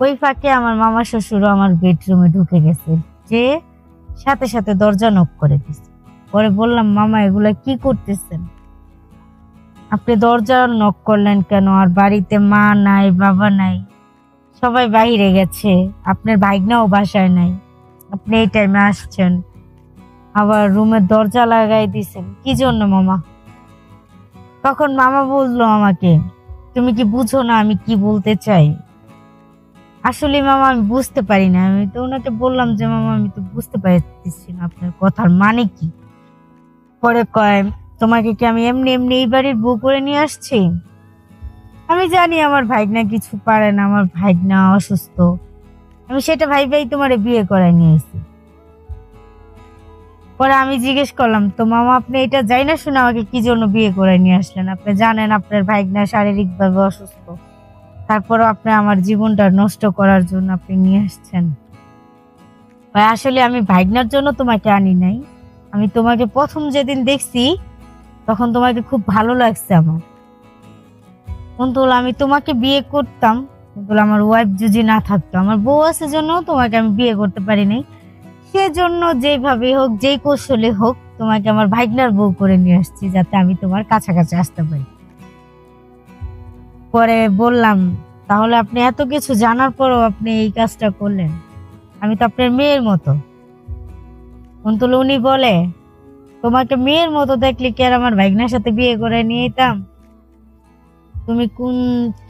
ওই ফাঁকে আমার মামা শ্বশুরও আমার বেডরুমে ঢুকে গেছে, যে সাথে সাথে দরজা নক করে দিছে। পরে বললাম, মামা এগুলা কি করতেছেন? আপনি দরজা নক করলেন কেন? আর বাড়িতে মা নাই, বাবা নাই, সবাই বাইরে গেছে, আপনার ভাইগনাও বাসায় নাই, আপনি এই টাইমে আসছেন, আবার রুমের দরজা লাগাই দিছেন কি জন্য মামা? তখন মামা বললো আমাকে, তুমি কি বুঝো না আমি কি বলতে চাই? আসলে মামা আমি বুঝতে পারি না। আমি তো ওনাকে বললাম যে, মামা আমি তো বুঝতে পারতেছি না আপনার কথার মানে কি। পরে কয়, তোমাকে কি আমি এমনি এমনি এই বাড়ির বউ করে নিয়ে আসছি? আমি জানি আমার ভাইগনা কিছু পারে না, আমার ভাইগনা অসুস্থ, আমি সেটা ভাই তোমারে বিয়ে করাই নিয়ে এসেছি। পরে আমি জিজ্ঞেস করলাম, তো মামা আপনি এটা যাই না শুনে আমাকে কি জন্য বিয়ে করে নিয়ে আসলেন? আপনি জানেন আপনার ভাইগনা শারীরিক ভাবে অসুস্থ, তারপরও আপনি আমার জীবনটা নষ্ট করার জন্য আপনি নিয়ে আসছেন। আসলে আমি ভাইগনার জন্য তোমাকে আনি নাই, আমি তোমাকে প্রথম যেদিন দেখছি তখন তোমাকে খুব ভালো লাগছে আমার। কিন্তু আমি তোমাকে বিয়ে করতাম, কিন্তু আমার ওয়াইফ যদি না থাকতো, আমার বউ আছে জন্য তোমাকে আমি বিয়ে করতে পারি নাই। সেজন্য যেভাবে হোক, যেই কৌশলে হোক, তোমাকে আমার ভাইগনার বউ করে নিয়ে আসছি, যাতে আমি তোমার কাছাকাছি আসতে পারি। পরে বললাম, তাহলে আপনি এত কিছু জানার পরও আপনি এই কাজটা করলেন? আমি তো আপনার মেয়ের মতো। কিন্তু উনি বলে, তোমাকে মেয়ের মতো দেখলে কি আর আমার ভাইগনার সাথে বিয়ে করে নিয়ে যেতাম? তুমি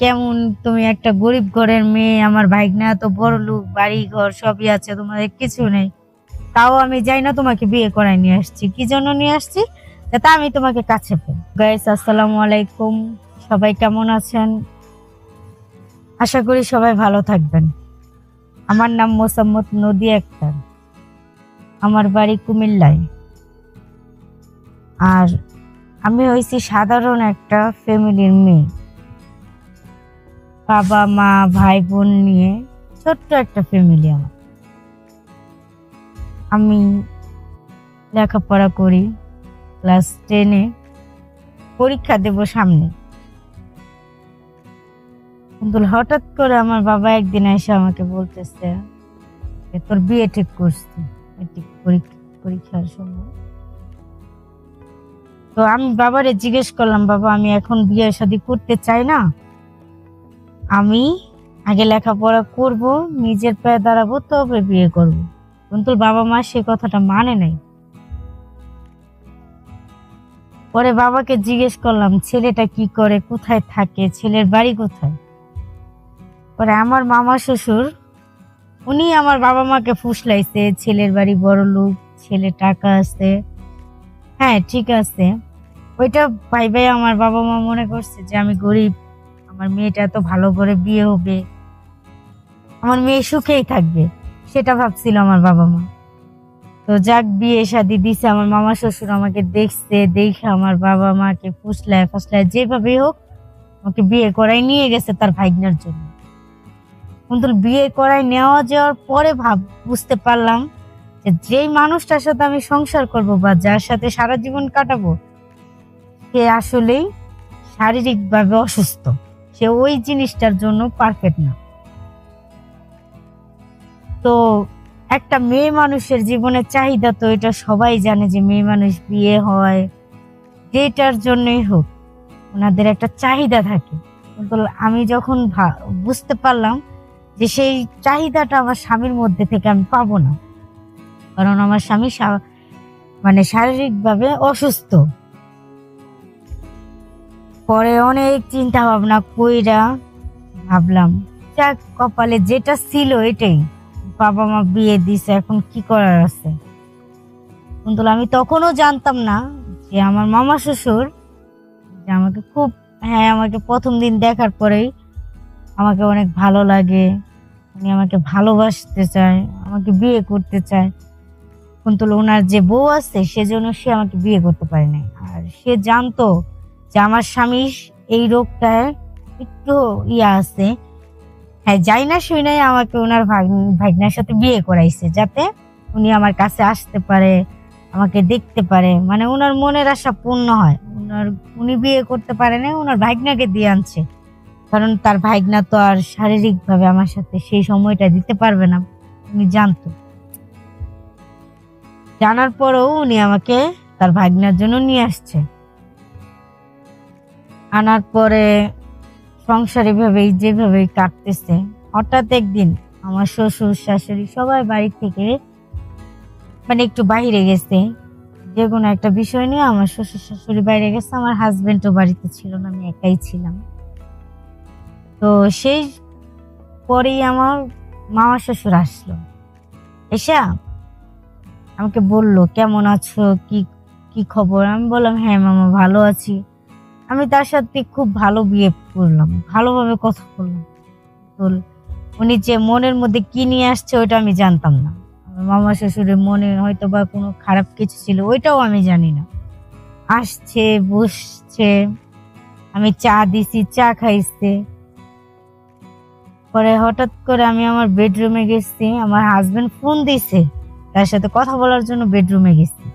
কেমন, তুমি একটা গরিব ঘরের মেয়ে, আমার ভাইগনা তো বড় লোক, বাড়ি ঘর সবই আছে, তোমাদের কিছু নেই, তাও আমি যাই না তোমাকে বিয়ে করাই নিয়ে আসছি। কি জন্য নিয়ে আসছি? যাতে আমি তোমাকে কাছে পাই। গাইস, আসসালামু আলাইকুম, সবাই কেমন আছেন? আশা করি সবাই ভালো থাকবেন। আমার নাম মোসাম্মদ নদী আক্তার, আমার বাড়ি কুমিল্লায়। আর আমি হয়েছি সাধারণ একটা ফ্যামিলির মেয়ে, বাবা মা ভাই বোন নিয়ে ছোট্ট একটা ফ্যামিলি আমার। আমি লেখাপড়া করি, ক্লাস 10-এ, পরীক্ষা দেব সামনে। কিন্তু হঠাৎ করে আমার বাবা একদিন এসে আমাকে বলতেছে, তোর বিয়ে ঠিক করছি মেট্রিক পরীক্ষার সময়। তো আমি বাবারে জিজ্ঞেস করলাম, বাবা আমি এখন বিয়ে শাদী করতে চাই না, আমি আগে লেখাপড়া করব, নিজের পায়ে দাঁড়াবো, তবে বিয়ে করব। কিন্তু বাবা মা সে কথাটা মানে নাই। পরে বাবাকে জিজ্ঞেস করলাম, ছেলেটা কি করে, কোথায় থাকে, ছেলের বাড়ি কোথায়? পরে আমার মামা শ্বশুর, উনি আমার বাবা মাকে ফুসলাইছে, ছেলের বাড়ি বড় লোক, ছেলে টাকা আছে। হ্যাঁ ঠিক আছে, ওইটা ভাই আমার বাবা মা মনে করছে যে আমি গরিব, আমার মেয়েটা এত ভালো করে বিয়ে হবে, আমার মেয়ে সুখেই থাকবে, সেটা ভাবছিল আমার বাবা মা। তো যাক, বিয়ে শাদী দিছে। আমার মামা শ্বশুর আমাকে দেখছে, দেখে আমার বাবা মাকে ফুসলায় ফাসলায় যেভাবে হোক আমাকে বিয়ে করাই নিয়ে গেছে তার ভাইগনার জন্য। কিন্তু বিয়ে করাই নেওয়া যাওয়ার পরে বুঝতে পারলাম যে যেই মানুষটার সাথে আমি সংসার করব বা যার সাথে সারা জীবন কাটাবো, সে আসলেই শারীরিকভাবে অসুস্থ, সে ওই জিনিসটার জন্য পারফেক্ট না। তো একটা মেয়ে মানুষের জীবনের চাহিদা তো এটা সবাই জানে, যে মেয়ে মানুষ বিয়ে হয় যেটার জন্যই হোক, ওনাদের একটা চাহিদা থাকে। কিন্তু আমি যখন বুঝতে পারলাম যে সেই চাহিদাটা আমার স্বামীর মধ্যে থেকে আমি পাবো না, কারণ আমার স্বামী মানে শারীরিকভাবে অসুস্থ। পরে অনেক চিন্তা ভাবনা কইরা ভাবলাম, যাক, কপালে যেটা ছিল এটাই, বাবা মা বিয়ে দিছে, এখন কি করার আছে। কিন্তু আমি তখনও জানতাম না যে আমার মামা শ্বশুর, যে আমাকে খুব, হ্যাঁ আমাকে প্রথম দিন দেখার পরেই আমাকে অনেক ভালো লাগে, উনি আমাকে ভালোবাসতে চায়, আমাকে বিয়ে করতে চায়। কিন্তু ওনার যে বউ আছে সেজন্য সে আমাকে বিয়ে করতে পারে নাই। আর সে জানতো যে আমার স্বামী এই রোগটায় একটু আছে। হ্যাঁ, যাই না শুই নাই আমাকে ওনার ভাগ্নার সাথে বিয়ে করাইছে, যাতে উনি আমার কাছে আসতে পারে, আমাকে দেখতে পারে, মানে ওনার মনের আশা পূর্ণ হয়। উনি বিয়ে করতে পারে না, ওনার ভাগ্নাকে দিয়ে আনছে কারণ তার ভাইগনা তো আর শারীরিকভাবে আমার সাথে সেই সময়টা দিতে পারবে না। উনি জানতো, জানার পরেও উনি আমাকে তার ভাইগনার জন্য নিয়ে আসছে। আনার পরে সংসার এভাবেই যেভাবেই কাটতেছে। হঠাৎ একদিন আমার শ্বশুর শাশুড়ি সবাই বাড়ি থেকে মানে একটু বাইরে গেছে, যে কোনো একটা বিষয় নিয়ে আমার শ্বশুর শাশুড়ি বাইরে গেছে, আমার হাজবেন্ডও বাড়িতে ছিল না, আমি একাই ছিলাম। তো সেই পরেই আমার মামা শ্বশুর আসলো, এসে আমাকে বললো কেমন আছো, কি কি খবর। আমি বললাম হ্যাঁ মামা ভালো আছি। আমি তার সাথে খুব ভালো বিহেভ করলাম, ভালোভাবে কথা বললাম। তো উনি যে মনের মধ্যে কি নিয়ে আসছে ওইটা আমি জানতাম না। আমার মামা শ্বশুরের মনে হয়তো বা কোনো খারাপ কিছু ছিল, ওইটাও আমি জানি না। আসছে, বসছে, আমি চা দিছি, চা খাইছে। পরে হঠাৎ করে আমি আমার বেডরুমে গেছি, আমার হাজবেন্ড ফোন দিছে, তার সাথে কথা বলার জন্য বেডরুমে গেছি।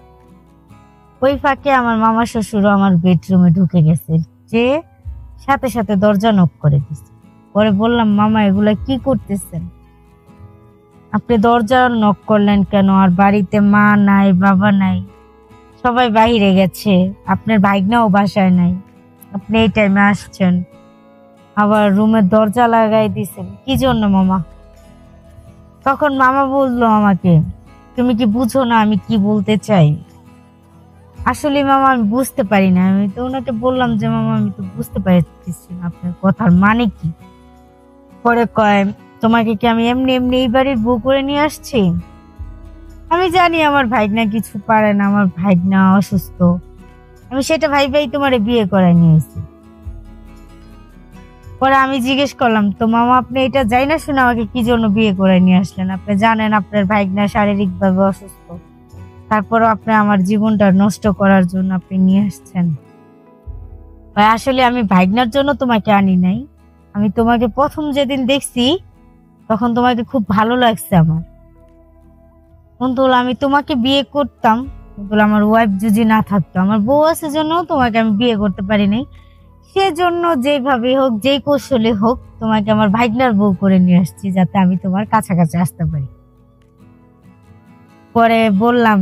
ওই ফাঁকে আমার মামা শ্বশুরও আমার বেডরুমে ঢুকে গেছে, যে সাথে সাথে দরজা নক করে দিছে। পরে বললাম মামা এগুলা কি করতেছেন, আপনি দরজা নক করলেন কেন? আর বাড়িতে মা নাই, বাবা নাই, সবাই বাইরে গেছে, আপনার ভাইগনাও বাসায় নাই, আপনি এই টাইমে আসছেন, আবার রুমের দরজা লাগাই দিছেন কি জন্য মামা? তখন মামা বললো আমাকে, তুমি কি বুঝো না আমি কি বলতে চাই? আসলে মামা আমি বুঝতে পারি না। আমি তো ওনাকে বললাম যে মামা আমি তো বুঝতে পারতেছি না আপনার কথার মানে কি। পরে কয়, তোমাকে কি আমি এমনি এমনি এই বাড়ির বউ করে নিয়ে আসছি? আমি জানি আমার ভাইগনা কিছু পারে না, আমার ভাইগনা অসুস্থ, আমি সেটা ভাই তোমারে বিয়ে করায় নিয়ে এসেছি। পরে আমি জিজ্ঞেস করলাম, তো মামা আপনি এটা যাই না শুনে আমাকে কি জন্য বিয়ে করে নিয়ে আসলেন? আপনি জানেন আপনার ভাইগনা শারীরিক ভাবে অসুস্থ, তারপরও আপনি আমার জীবনটা নষ্ট করার জন্য আপনি নিয়ে আসছেন। আসলে আমি ভাইগনার জন্য তোমাকে আনি নাই, আমি তোমাকে প্রথম যেদিন দেখছি তখন তোমাকে খুব ভালো লাগছে আমার। কিন্তু আমি তোমাকে বিয়ে করতাম, কিন্তু আমার ওয়াইফ যদি না থাকতো, আমার বউ আছে জন্য তোমাকে আমি বিয়ে করতে পারি নাই। সেজন্য যেভাবে হোক, যেই কৌশলে হোক, তোমাকে আমার ভাইগনার বউ করে নিয়ে আসছি, যাতে আমি তোমার কাছাকাছি আসতে পারি। পরে বললাম,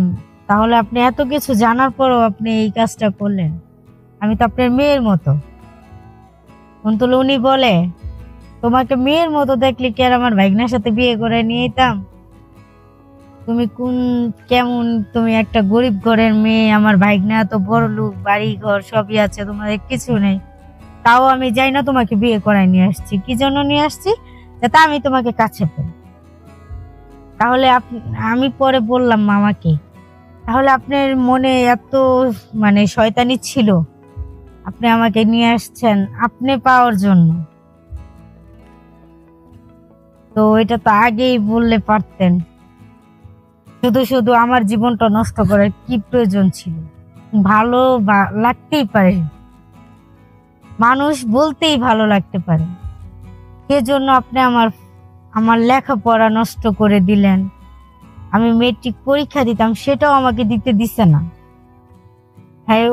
তাহলে আপনি এত কিছু জানার পরও আপনি এই কাজটা করলেন? আমি তো আপনার মেয়ের মতো। কিন্তু উনি বলে, তোমাকে মেয়ের মতো দেখলে কি আর আমার ভাইগনার সাথে বিয়ে করে নিয়ে যেতাম? তুমি কোন কেমন, তুমি একটা গরিব ঘরের মেয়ে, আমার ভাইগনা তো বড় লোক, বাড়ি ঘর সবই আছে, তোমাদের কিছু নেই, তাও আমি যাই না তোমাকে বিয়ে করায় নিয়ে আসছি। কি জন্য নিয়ে আসছি? যাতে আমি তোমাকে কাছে পাই। তাহলে আমি পরে বললাম মামাকে, তাহলে আপনার মনে এত মানে শয়তানি ছিল, আপনি আমাকে নিয়ে আসছেন আপনি পাওয়ার জন্য? তো এটা তো আগেই বললে পারতেন, শুধু শুধু আমার জীবনটা নষ্ট করার কি প্রয়োজন ছিল? ভালো লাগতেই পারে, মানুষ বলতেই ভালো লাগতে পারে, সেজন্য আপনি আমার আমার লেখাপড়া নষ্ট করে দিলেন। আমি মেট্রিক পরীক্ষা দিতাম, সেটাও আমাকে দিতে দিছে না। হ্যাঁ,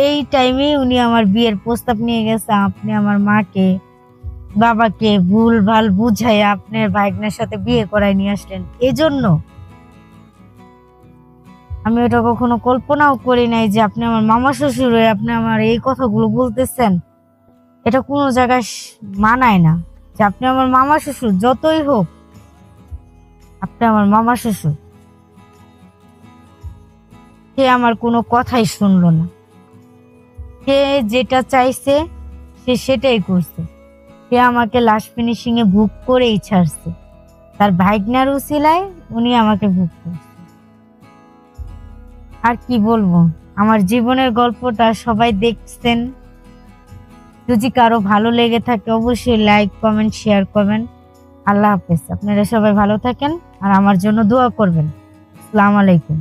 এই টাইমে উনি আমার বিয়ের প্রস্তাব নিয়ে গেছে। আপনি আমার মাকে, বাবাকে ভুল ভাল বুঝাই আপনার ভাইগনার সাথে বিয়ে করায় নিয়ে আসলেন। এজন্য আমি ওটা কখনো কল্পনাও করি নাই যে আপনি আমার মামা শ্বশুর হয়ে আপনি আমার এই কথাগুলো বলতেছেন। এটা কোনো জায়গায় মানায় না যে আপনি আমার মামা শ্বশুর, যতই হোক আপনি আমার মামা শ্বশুর। সে আমার কোনো কথাই শুনলো না, সে যেটা চাইছে সে সেটাই করছে। সে আমাকে লাস্ট ফিনিশিং এ বুক করেই ছাড়ছে, তার ভাইগনার উসিলায় উনি আমাকে বুক করছে। আর কি বলবো, আমার জীবনের গল্পটা সবাই দেখছেন। যদি কারো ভালো লেগে থাকে অবশ্যই লাইক, কমেন্ট, শেয়ার করবেন। আল্লাহ হাফেজ। আপনারা সবাই ভালো থাকেন আর আমার জন্য দোয়া করবেন। আসসালামু আলাইকুম।